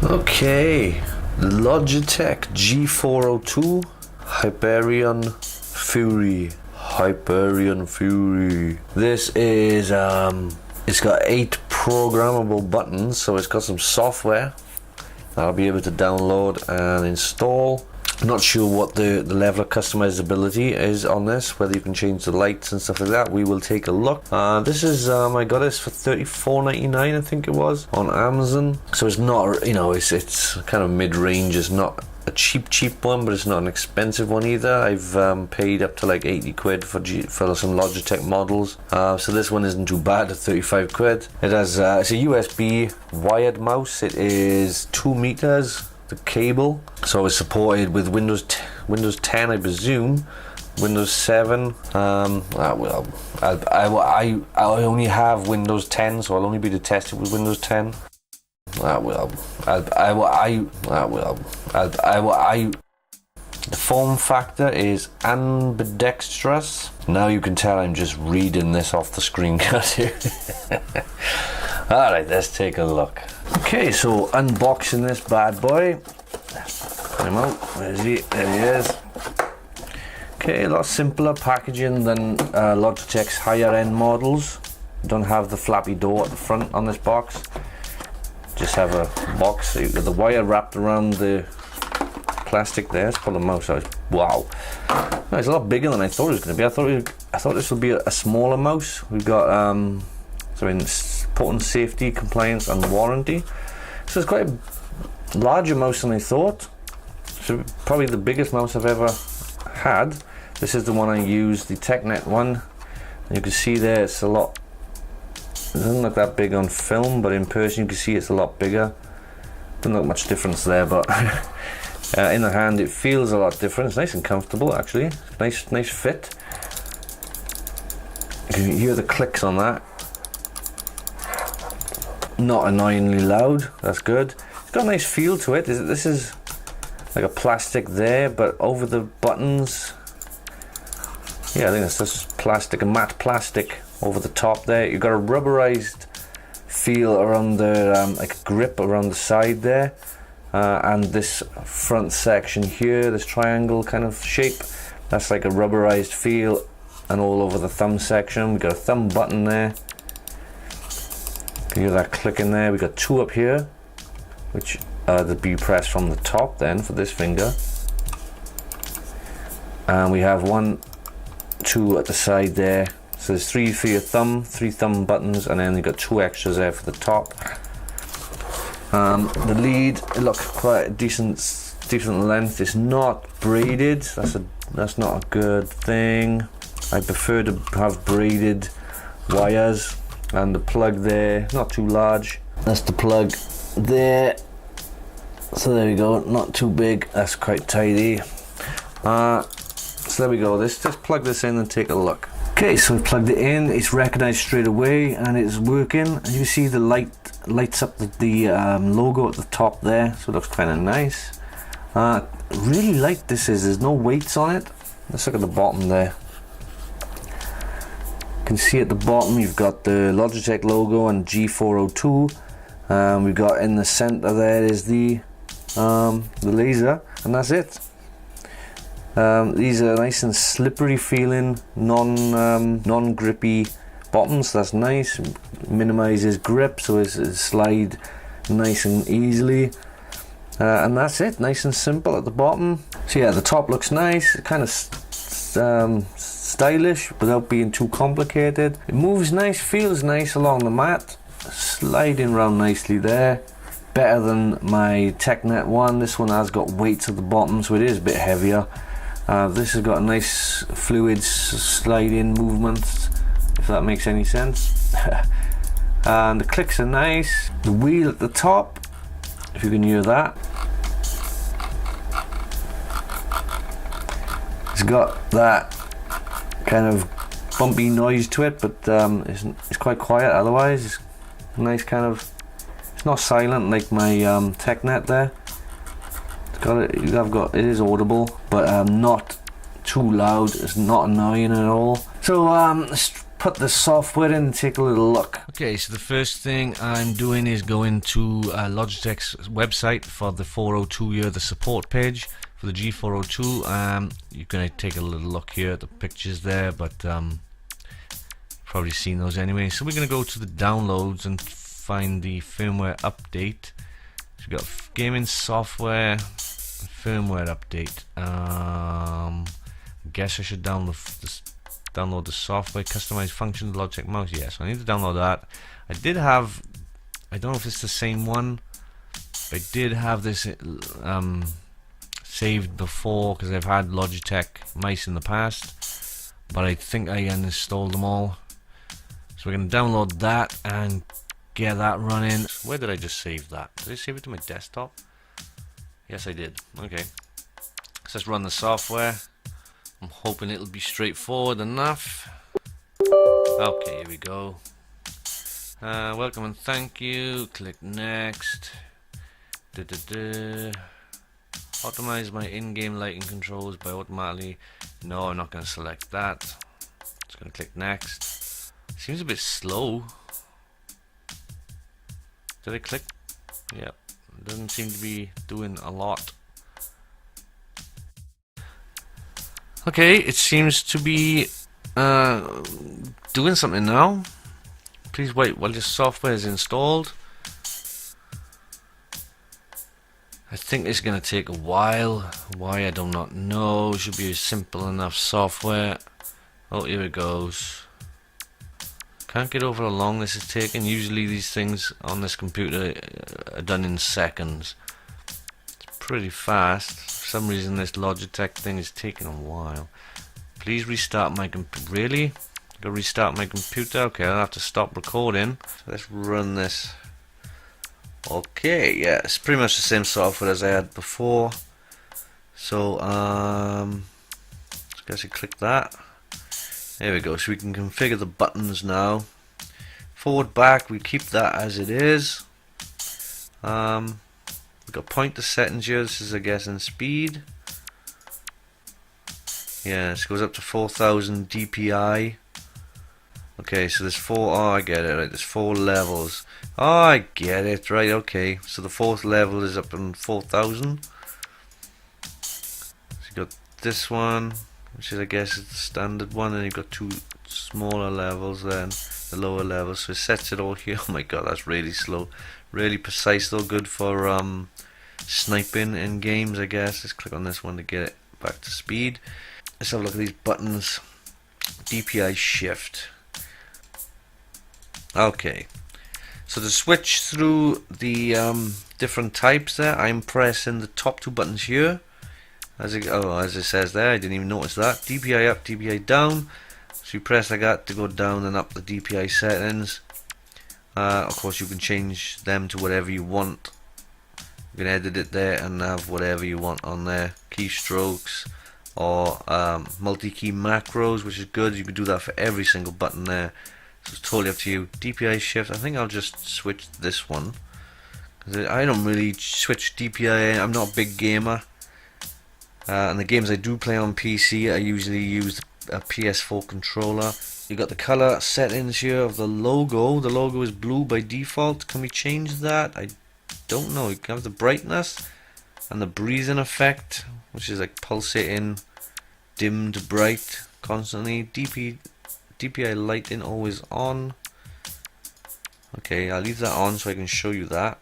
Okay, Logitech G402 Hyperion Fury. Hyperion Fury. This is it's got 8 programmable buttons, so it's got some software that I'll be able to download and install. I'm not sure what the level of customizability is on this, whether you can change the lights and stuff like that. We will take a look. This is I got this for $34.99, I think it was, on Amazon. So it's not, you know, it's kind of mid-range. It's not a cheap one, but it's not an expensive one either. I've paid up to like 80 quid for some Logitech models. So this one isn't too bad at 35 quid. It has it's a USB wired mouse. It is 2 meters. The cable, so it's supported with Windows 10, I presume, Windows 7. Well, I only have Windows 10, so I'll only be able to test it with Windows 10. The form factor is ambidextrous. Now you can tell I'm just reading this off the screen, can't you? Alright, let's take a look. Okay, so unboxing this bad boy. Put him out. Where is he? There he is. Okay, a lot simpler packaging than Logitech's higher end models. Don't have the flappy door at the front on this box. Just have a box with the wire wrapped around the plastic there. Let's pull the mouse out. Wow. No, it's a lot bigger than I thought it was going to be. I thought this would be a smaller mouse. We've got important safety, compliance and warranty. So it's quite a larger mouse than I thought. So probably the biggest mouse I've ever had. This is the one I use, the TechNet one. And you can see there it doesn't look that big on film, but in person you can see it's a lot bigger. Doesn't look much difference there, but in the hand it feels a lot different. It's nice and comfortable actually. Nice fit. You can hear the clicks on that. Not annoyingly loud, that's good. It's got a nice feel to it. This is like a plastic there, but over the buttons, yeah, I think it's just plastic, a matte plastic over the top there. You've got a rubberized feel around the, like a grip around the side there, and this front section here, this triangle kind of shape, that's like a rubberized feel, and all over the thumb section. We've got a thumb button there. You can hear that click in there. We got 2 up here, which the be pressed from the top then for this finger, and we have 1, 2 at the side there. So there's 3 for your thumb, 3 thumb buttons, and then you got 2 extras there for the top. The lead, it looks quite a decent length. It's not braided. That's not a good thing. I prefer to have braided wires. And the plug there, not too large. That's the plug there. So there we go, not too big. That's quite tidy. So there we go. Let's just plug this in and take a look. Okay, so we plugged it in. It's recognized straight away and it's working. And you see the lights up the logo at the top there. So it looks kind of nice. Really light this is. There's no weights on it. Let's look at the bottom there. You can see at the bottom you've got the Logitech logo and G402. We've got in the center there is the laser, and that's it. These are nice and slippery feeling, non-grippy bottoms. That's nice. Minimizes grip, so it slide nice and easily. And that's it. Nice and simple at the bottom. So yeah, the top looks nice. Kind of stylish without being too complicated. It moves nice, feels nice along the mat, sliding around nicely there. Better than my TechNet one. This one has got weights at the bottom, so it is a bit heavier. This has got a nice fluid sliding movement, if that makes any sense. And the clicks are nice. The wheel at the top, if you can hear that, it's got that kind of bumpy noise to it, but it's quite quiet otherwise. It's nice kind of, it's not silent like my TechNet there. It is audible, but not too loud. It's not annoying at all. So put the software in and take a little look. Okay, so the first thing I'm doing is going to Logitech's website for the 402 here, the support page for the G402. You're going to take a little look here at the pictures there, but probably seen those anyway. So we're going to go to the downloads and find the firmware update. So we've got gaming software, firmware update. I guess I should download the software, customize function, Logitech mouse. Yes, I need to download that. I did have, I don't know if it's the same one, but I did have this saved before because I've had Logitech mice in the past, but I think I uninstalled them all. So we're going to download that and get that running. Where did I just save that? Did I save it to my desktop? Yes, I did. Okay, so let's run the software. I'm hoping it'll be straightforward enough. Okay, here we go. Welcome and thank you. Click next. Optimize my in-game lighting controls by automatically. No, I'm not going to select that. Just going to click next. Seems a bit slow. Did I click? Yep. It doesn't seem to be doing a lot. Okay, it seems to be doing something now. Please wait while this software is installed. I think it's going to take a while. Why, I do not know. It should be a simple enough software. Oh, here it goes. Can't get over how long this is taking. Usually these things on this computer are done in seconds. It's pretty fast. For some reason this Logitech thing is taking a while. Please restart my computer. Really? Gotta restart my computer? Okay, I'll have to stop recording. So let's run this. Okay, yeah, it's pretty much the same software as I had before. So, I guess you click that. There we go, so we can configure the buttons now. Forward, back, we keep that as it is. We've got pointer settings here. This is, I guess, in speed. Yeah, this goes up to 4000 DPI. Okay, so there's four. Oh, I get it. Right, there's 4 levels. Oh, I get it. Right, okay. So the 4th level is up on 4000. So you got this one, which is, I guess, is the standard one, and you've got 2 smaller levels then, the lower levels. So it sets it all here. Oh my god, that's really slow. Really precise though, good for sniping in games, I guess. Let's click on this one to get it back to speed. Let's have a look at these buttons. DPI shift. Okay, so to switch through the different types there, I'm pressing the top 2 buttons here. As it says there, I didn't even notice that. DPI up, DPI down. So you press like that to go down and up the DPI settings. Of course, you can change them to whatever you want. You can edit it there and have whatever you want on there. Keystrokes or multi-key macros, which is good. You can do that for every single button there. So it's totally up to you. DPI shift. I think I'll just switch this one. I don't really switch DPI. I'm not a big gamer. And the games I do play on PC, I usually use a PS4 controller. You got the color settings here of the logo. The logo is blue by default. Can we change that? I don't know. You can have the brightness and the breathing effect, which is like pulsating, dim to bright constantly. DPI lighting always on. Okay, I'll leave that on so I can show you that.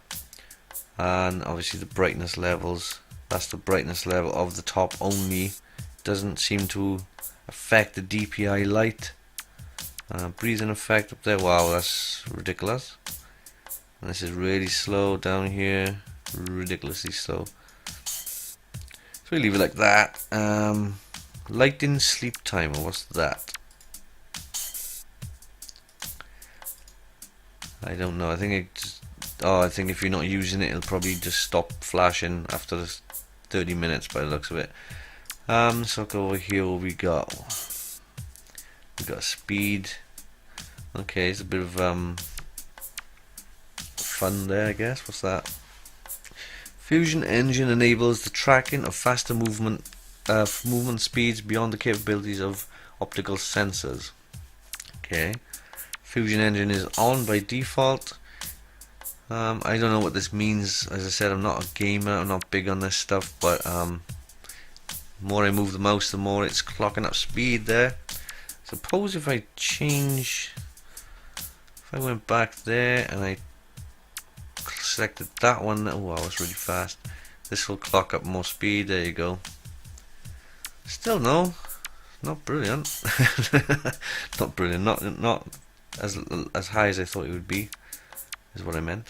And obviously the brightness levels. That's the brightness level of the top only. Doesn't seem to affect the DPI light. Breathing effect up there. Wow, that's ridiculous. And this is really slow down here. Ridiculously slow. So we leave it like that. Lighting sleep timer. What's that? I don't know. I think it just, I think if you're not using it, it'll probably just stop flashing after 30 minutes by the looks of it. So go over here. What we got speed. Okay, it's a bit of fun there, I guess. What's that? Fusion engine enables the tracking of faster movement speeds beyond the capabilities of optical sensors. Okay. Fusion engine is on by default. I don't know what this means. As I said, I'm not a gamer, I'm not big on this stuff, but the more I move the mouse, the more it's clocking up speed there. Suppose if I went back there and I selected that one, oh, I was really fast. This will clock up more speed. There you go. Still no, not brilliant. Not brilliant. Not as high as I thought it would be. Is what I meant.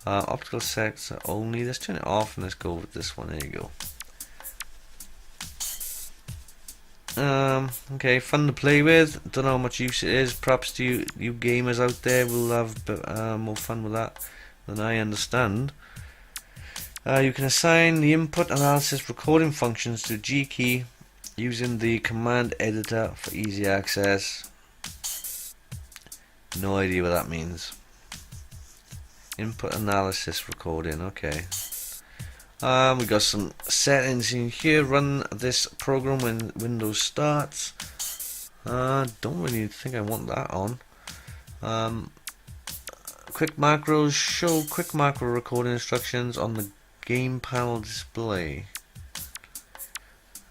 Optical sets only. Let's turn it off and let's go with this one. There you go. Okay, fun to play with. Don't know how much use it is. Perhaps you gamers out there will have more fun with that than I understand. You can assign the input, analysis, recording functions to G key using the command editor for easy access. No idea what that means. Input, analysis, recording. Okay. We got some settings in here. Run this program when Windows starts. Don't really think I want that on. Quick macros. Show quick macro recording instructions on the game panel display.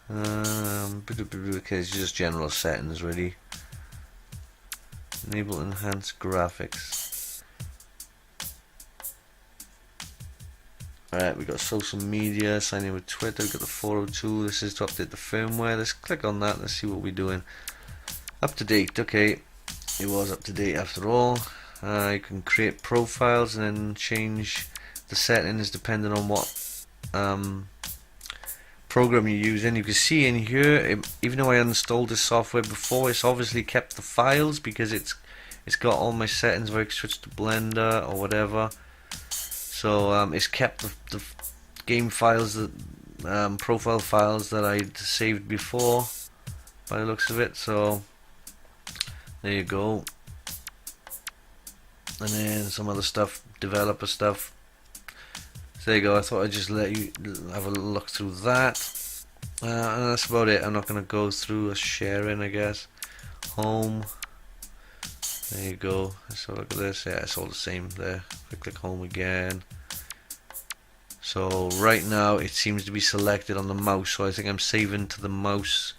Okay, it's just general settings really. Enable enhanced graphics. Alright, we got social media, sign in with Twitter, we got the 402, this is to update the firmware. Let's click on that, let's see what we're doing. Up to date, okay, it was up to date after all. You can create profiles and then change the settings depending on what program you're using. You can see in here, even though I installed this software before, it's obviously kept the files because it's got all my settings where I can switch to Blender or whatever. So it's kept the game files, that profile files that I'd saved before, by the looks of it. So there you go. And then some other stuff, developer stuff. So there you go. I thought I'd just let you have a look through that. And that's about it. I'm not going to go through a sharing, I guess. Home. There you go. So look at this. Yeah, it's all the same there. If I click home again. So right now it seems to be selected on the mouse. So I think I'm saving to the mouse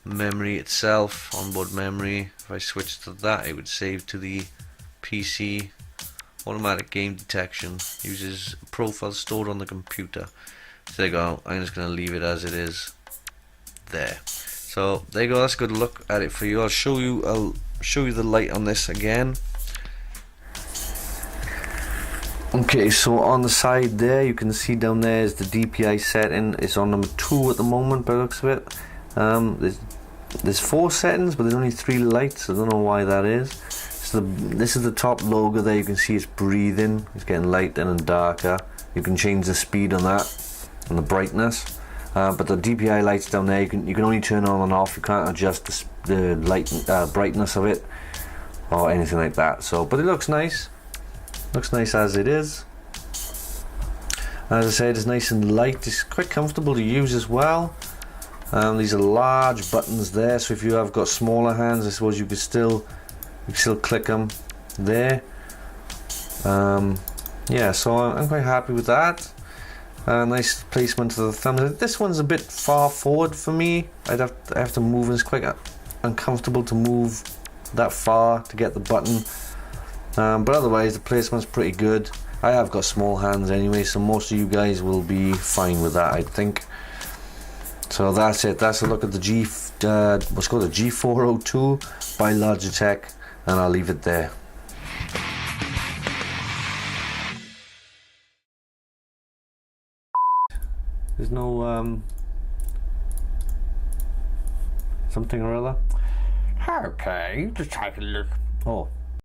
memory itself, onboard memory. If I switch to that, it would save to the PC. Automatic game detection. Uses profile stored on the computer. So there you go. I'm just going to leave it as it is. There. So there you go. That's a good look at it for you. I'll show you the light on this again. Okay, so on the side there you can see down there is the DPI setting. It's on number 2 at the moment by the looks of it. There's 4 settings, but there's only 3 lights. I don't know why that is. So this is the top logo there. You can see it's breathing. It's getting lighter and darker. You can change the speed on that and the brightness. But the DPI lights down there, you can only turn on and off. You can't adjust the light brightness of it or anything like that. So, but it looks nice. Looks nice as it is. As I said, it's nice and light. It's quite comfortable to use as well. These are large buttons there, so if you have got smaller hands, I suppose you could still click them there. Yeah, so I'm quite happy with that. Nice placement of the thumbs. This one's a bit far forward for me. I have to move, and it's quite uncomfortable to move that far to get the button. But otherwise the placement's pretty good. I have got small hands anyway, so most of you guys will be fine with that, I think. So that's it. That's a look at the what's called the G402 by Logitech, and I'll leave it there. There's no something or other. Okay, just take a look. Oh.